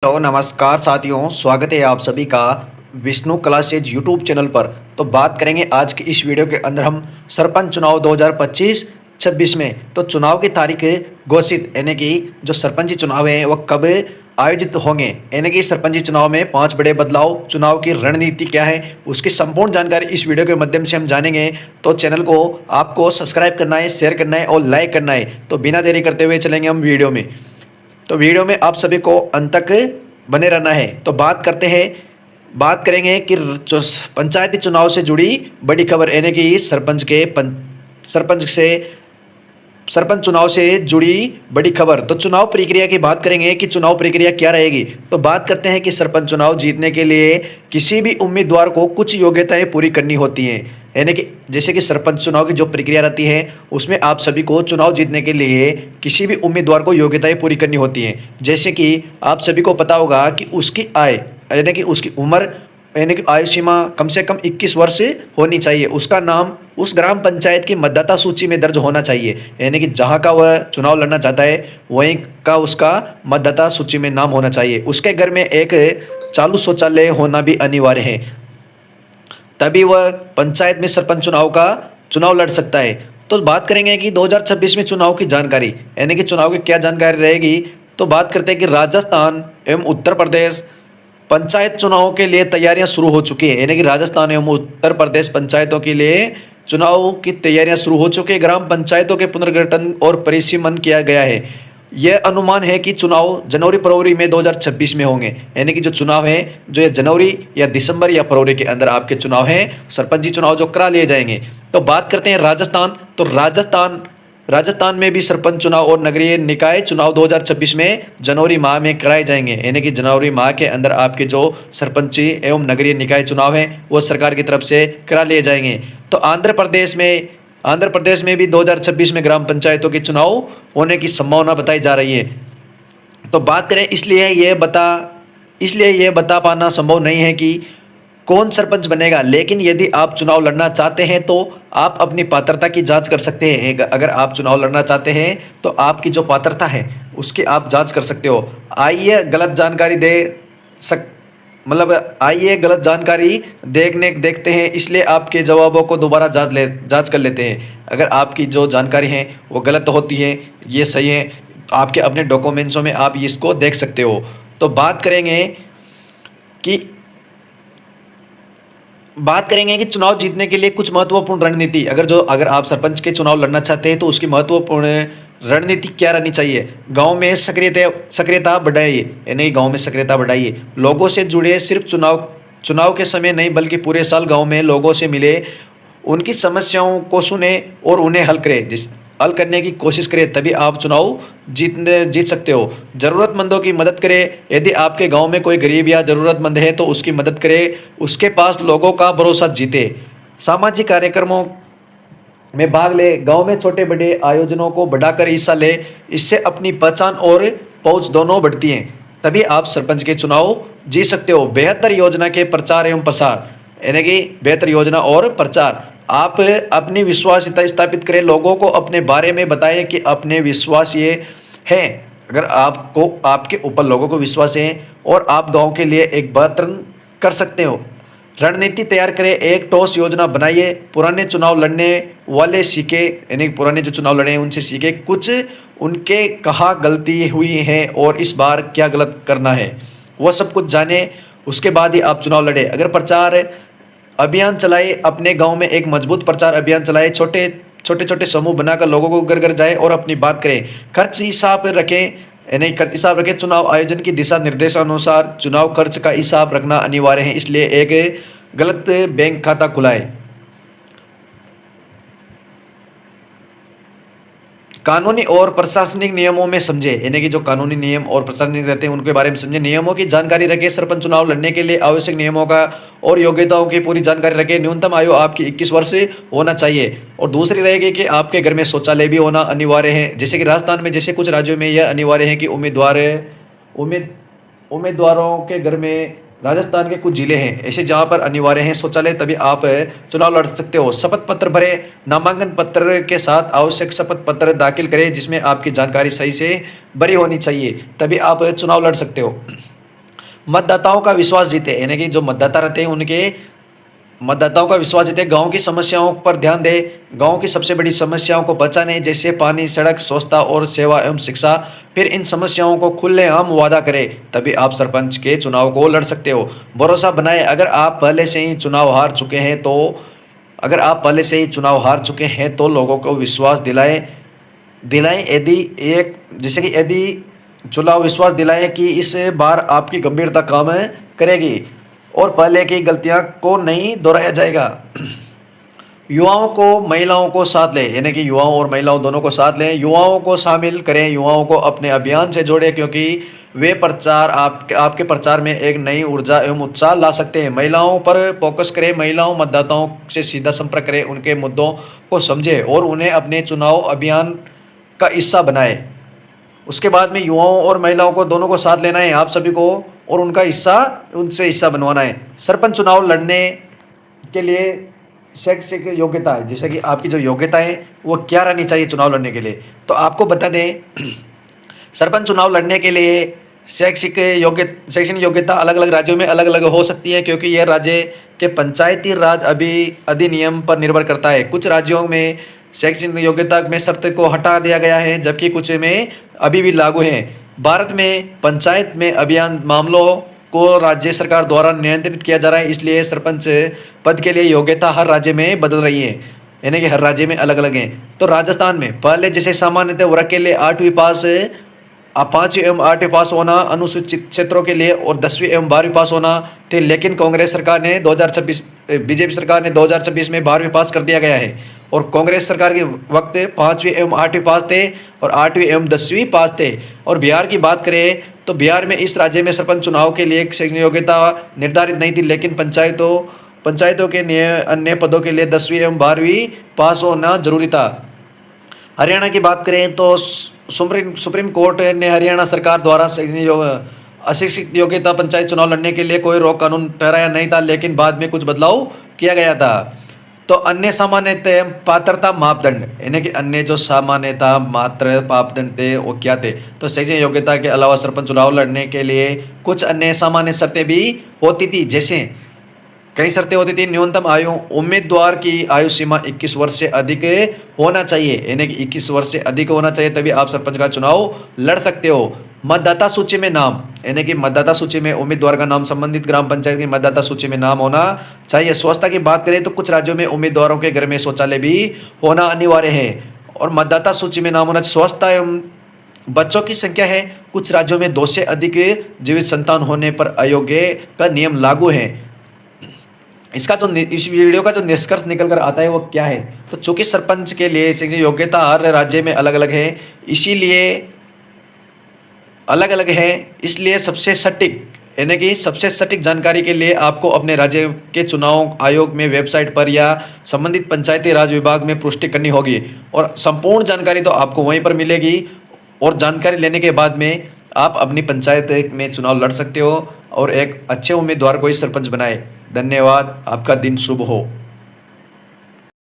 Hello नमस्कार साथियों, स्वागत है आप सभी का विष्णु क्लासेज यूट्यूब चैनल पर। तो बात करेंगे आज की इस वीडियो के अंदर हम सरपंच चुनाव 2025-26 में। तो चुनाव की तारीख घोषित यानी कि जो सरपंची चुनाव है वह कब आयोजित होंगे, यानी कि सरपंची चुनाव में 5 बड़े बदलाव, चुनाव की रणनीति क्या है, उसकी संपूर्ण जानकारी इस वीडियो के माध्यम से हम जानेंगे। तो चैनल को आपको सब्सक्राइब करना है, शेयर करना है और लाइक करना है। तो बिना देरी करते हुए चलेंगे हम वीडियो में। तो वीडियो में आप सभी को अंत तक बने रहना है। तो बात करेंगे कि पंचायती चुनाव से जुड़ी बड़ी खबर, यानी कि सरपंच चुनाव से जुड़ी बड़ी खबर। तो चुनाव प्रक्रिया की बात करेंगे कि चुनाव प्रक्रिया क्या रहेगी। तो बात करते हैं कि सरपंच चुनाव जीतने के लिए किसी भी उम्मीदवार को कुछ योग्यताएं पूरी करनी होती हैं, यानी कि जैसे कि सरपंच चुनाव की जो प्रक्रिया रहती है उसमें आप सभी को चुनाव जीतने के लिए किसी भी उम्मीदवार को योग्यताएं पूरी करनी होती हैं। जैसे कि आप सभी को पता होगा कि उसकी आय यानी कि उसकी उम्र यानी कि आयु सीमा कम से कम 21 वर्ष होनी चाहिए। उसका नाम उस ग्राम पंचायत की मतदाता सूची में दर्ज होना चाहिए, यानी कि जहाँ का वह चुनाव लड़ना चाहता है वहीं का उसका मतदाता सूची में नाम होना चाहिए। उसके घर में एक चालू शौचालय होना भी अनिवार्य है, तभी वह पंचायत में सरपंच चुनाव लड़ सकता है। तो बात करेंगे कि 2026 में चुनाव की जानकारी, यानी कि चुनाव की क्या जानकारी रहेगी। तो बात करते हैं कि राजस्थान एवं उत्तर प्रदेश पंचायत चुनाव के लिए तैयारियां शुरू हो चुकी है, यानी कि राजस्थान एवं उत्तर प्रदेश पंचायतों के लिए चुनाव की तैयारियां शुरू हो चुकी है। ग्राम पंचायतों के पुनर्गठन और परिसीमन किया गया है। यह अनुमान है कि चुनाव जनवरी फरवरी में 2026 में होंगे, यानी कि जो चुनाव है जो ये जनवरी या दिसंबर या फरवरी के अंदर आपके चुनाव हैं, सरपंची चुनाव जो करा लिए जाएंगे। तो बात करते हैं राजस्थान। तो राजस्थान में भी सरपंच चुनाव और नगरीय निकाय चुनाव 2026 में जनवरी माह में कराए जाएंगे, यानी कि जनवरी माह के अंदर आपके जो सरपंची एवं नगरीय निकाय चुनाव हैं वो सरकार की तरफ से करा लिए जाएंगे। तो आंध्र प्रदेश में भी 2026 में ग्राम पंचायतों के चुनाव होने की संभावना बताई जा रही है। तो बात करें इसलिए यह बता पाना संभव नहीं है कि कौन सरपंच बनेगा, लेकिन यदि आप चुनाव लड़ना चाहते हैं तो आप अपनी पात्रता की जांच कर सकते हैं। अगर आप चुनाव लड़ना चाहते हैं तो आपकी जो पात्रता है उसकी आप जांच कर सकते हो। आइए गलत जानकारी देखते हैं, इसलिए आपके जवाबों को दोबारा जांच कर लेते हैं। अगर आपकी जो जानकारी है वो गलत होती है, ये सही है, आपके अपने डॉक्यूमेंट्सों में आप इसको देख सकते हो। तो बात करेंगे कि चुनाव जीतने के लिए कुछ महत्वपूर्ण रणनीति। अगर आप सरपंच के चुनाव लड़ना चाहते हैं तो उसकी महत्वपूर्ण रणनीति क्या रहनी चाहिए। गांव में सक्रियता बढ़ाइए, यानी गांव में सक्रियता बढ़ाइए। लोगों से जुड़े, सिर्फ चुनाव के समय नहीं बल्कि पूरे साल गांव में लोगों से मिले, उनकी समस्याओं को सुने और उन्हें हल करने की कोशिश करें, तभी आप चुनाव जीत सकते हो। ज़रूरतमंदों की मदद करें। यदि आपके गांव में कोई गरीब या ज़रूरतमंद है तो उसकी मदद करें, उसके पास लोगों का भरोसा जीते। सामाजिक कार्यक्रमों में भाग ले, गांव में छोटे बड़े आयोजनों को बढ़ाकर हिस्सा ले, इससे अपनी पहचान और पहुंच दोनों बढ़ती हैं, तभी आप सरपंच के चुनाव जीत सकते हो। बेहतर योजना के प्रचार एवं प्रसार, यानी कि बेहतर योजना और प्रचार। आप अपनी विश्वासियता स्थापित करें, लोगों को अपने बारे में बताएं कि अपने विश्वासीय हैं। अगर आपके ऊपर लोगों को विश्वास है और आप गांव के लिए एक बेहतर कर सकते हो। रणनीति तैयार करें, एक ठोस योजना बनाइए। पुराने चुनाव लड़ने वाले सीखे, यानी पुराने जो चुनाव लड़े हैं उनसे सीखे, कुछ उनके कहाँ गलती हुई है और इस बार क्या गलत करना है वह सब कुछ जाने, उसके बाद ही आप चुनाव लड़े। अगर प्रचार अभियान चलाए, अपने गांव में एक मजबूत प्रचार अभियान चलाए, छोटे समूह बनाकर लोगों को घर घर जाए और अपनी बात करें। खर्च हिसाब रखें। चुनाव आयोजन की दिशा निर्देशानुसार चुनाव खर्च का हिसाब रखना अनिवार्य है, इसलिए एक गलत बैंक खाता खुलाएं। कानूनी और प्रशासनिक नियमों में समझे, यानी कि जो कानूनी नियम और प्रशासनिक रहते हैं उनके बारे में समझे। नियमों की जानकारी रखें। सरपंच चुनाव लड़ने के लिए आवश्यक नियमों का और योग्यताओं की पूरी जानकारी रखें। न्यूनतम आयु आपकी 21 वर्ष होना चाहिए। और दूसरी रहेगी कि आपके घर में शौचालय भी होना अनिवार्य है। जैसे कि राजस्थान में, जैसे कुछ राज्यों में यह अनिवार्य है कि उम्मीदवारों के घर में, राजस्थान के कुछ जिले हैं ऐसे जहां पर अनिवार्य है शौचालय, तभी आप चुनाव लड़ सकते हो। शपथ पत्र भरे। नामांकन पत्र के साथ आवश्यक शपथ पत्र दाखिल करें जिसमें आपकी जानकारी सही से भरी होनी चाहिए, तभी आप चुनाव लड़ सकते हो। मतदाताओं का विश्वास जीते, यानी कि जो मतदाता रहते हैं उनके मतदाताओं का विश्वास जीते, गांव की समस्याओं पर ध्यान दे, गांव की सबसे बड़ी समस्याओं को बचाने जैसे पानी, सड़क, स्वच्छता और सेवा एवं शिक्षा। फिर इन समस्याओं को खुलेआम वादा करें, तभी आप सरपंच के चुनाव को लड़ सकते हो। भरोसा बनाए, अगर आप पहले से ही चुनाव हार चुके हैं तो लोगों को विश्वास दिलाएं दिलाएं यदि एक जैसे कि यदि चुनाव विश्वास दिलाएं कि इस बार आपकी गंभीरता काम करेगी और पहले की गलतियां को नहीं दोहराया जाएगा। युवाओं को, महिलाओं को साथ लें, यानी कि युवाओं और महिलाओं दोनों को साथ लें, युवाओं को शामिल करें, युवाओं को अपने अभियान से जोड़ें क्योंकि वे आपके प्रचार में एक नई ऊर्जा एवं उत्साह ला सकते हैं। महिलाओं पर फोकस करें, महिलाओं मतदाताओं से सीधा संपर्क करें, उनके मुद्दों को समझें और उन्हें अपने चुनाव अभियान का हिस्सा बनाएं। उसके बाद में युवाओं और महिलाओं को दोनों को साथ लेना है आप सभी को, और उनसे हिस्सा बनवाना है। सरपंच चुनाव लड़ने के लिए शैक्षिक योग्यता है, जैसे कि आपकी जो योग्यता है वो क्या रहनी चाहिए चुनाव लड़ने के लिए, तो आपको बता दें सरपंच चुनाव लड़ने के लिए शैक्षणिक योग्यता अलग अलग राज्यों में अलग अलग हो सकती है क्योंकि यह राज्य के पंचायती राज अधिनियम पर निर्भर करता है। कुछ राज्यों में शैक्षणिक योग्यता में शर्त को हटा दिया गया है जबकि कुछ में अभी भी लागू है। भारत में पंचायत में अभियान मामलों को राज्य सरकार द्वारा नियंत्रित किया जा रहा है, इसलिए सरपंच पद के लिए योग्यता हर राज्य में बदल रही है, यानी कि हर राज्य में अलग अलग है। तो राजस्थान में पहले जैसे सामान्यतः वर्ग के लिए 8वीं पास, 5वीं एवं 8वीं पास होना अनुसूचित क्षेत्रों के लिए और 10वीं एवं 12वीं पास होना थे, लेकिन कांग्रेस सरकार ने 2026 बीजेपी सरकार ने 2026 में 12वीं पास कर दिया गया है और कांग्रेस सरकार के वक्त 5वीं एवं 8वीं पास थे और 8वीं एवं 10वीं पास थे। और बिहार की बात करें तो बिहार में इस राज्य में सरपंच चुनाव के लिए शैक्षणिक योग्यता निर्धारित नहीं थी, लेकिन पंचायतों के अन्य पदों के लिए 10वीं एवं 12वीं पास होना जरूरी था। हरियाणा की बात करें तो सुप्रीम कोर्ट ने हरियाणा सरकार द्वारा अशिक्षित योग्यता पंचायत चुनाव लड़ने के लिए कोई रोक कानून ठहराया नहीं था, लेकिन बाद में कुछ बदलाव किया गया था। तो अन्य सामान्यतः पात्रता मापदंड, यानी कि अन्य जो सामान्यता मात्र मापदंड थे वो क्या थे, तो शैक्षणिक योग्यता के अलावा सरपंच चुनाव लड़ने के लिए कुछ अन्य सामान्य शर्तें भी होती थी। जैसे कई शर्तें होती थी, न्यूनतम आयु, उम्मीदवार की आयु सीमा 21 वर्ष से अधिक होना चाहिए, यानी कि 21 वर्ष से अधिक होना चाहिए तभी आप सरपंच का चुनाव लड़ सकते हो। मतदाता सूची में नाम, यानी कि मतदाता सूची में उम्मीदवार का नाम संबंधित ग्राम पंचायत की मतदाता सूची में नाम होना चाहिए। स्वच्छता की बात करें तो कुछ राज्यों में उम्मीदवारों के घर में शौचालय भी होना अनिवार्य है और मतदाता सूची में नाम होना। स्वच्छता एवं बच्चों की संख्या है, कुछ राज्यों में 2 से अधिक जीवित संतान होने पर अयोग्य का नियम लागू है। इस वीडियो का जो निष्कर्ष निकल कर आता है वो क्या है, तो चूंकि सरपंच के लिए शैक्षणिक योग्यता हर राज्य में अलग अलग है, इसलिए सबसे सटीक जानकारी के लिए आपको अपने राज्य के चुनाव आयोग में वेबसाइट पर या संबंधित पंचायती राज विभाग में पुष्टि करनी होगी और संपूर्ण जानकारी तो आपको वहीं पर मिलेगी। और जानकारी लेने के बाद में आप अपनी पंचायत में चुनाव लड़ सकते हो और एक अच्छे उम्मीदवार को ही सरपंच बनाए। धन्यवाद, आपका दिन शुभ हो।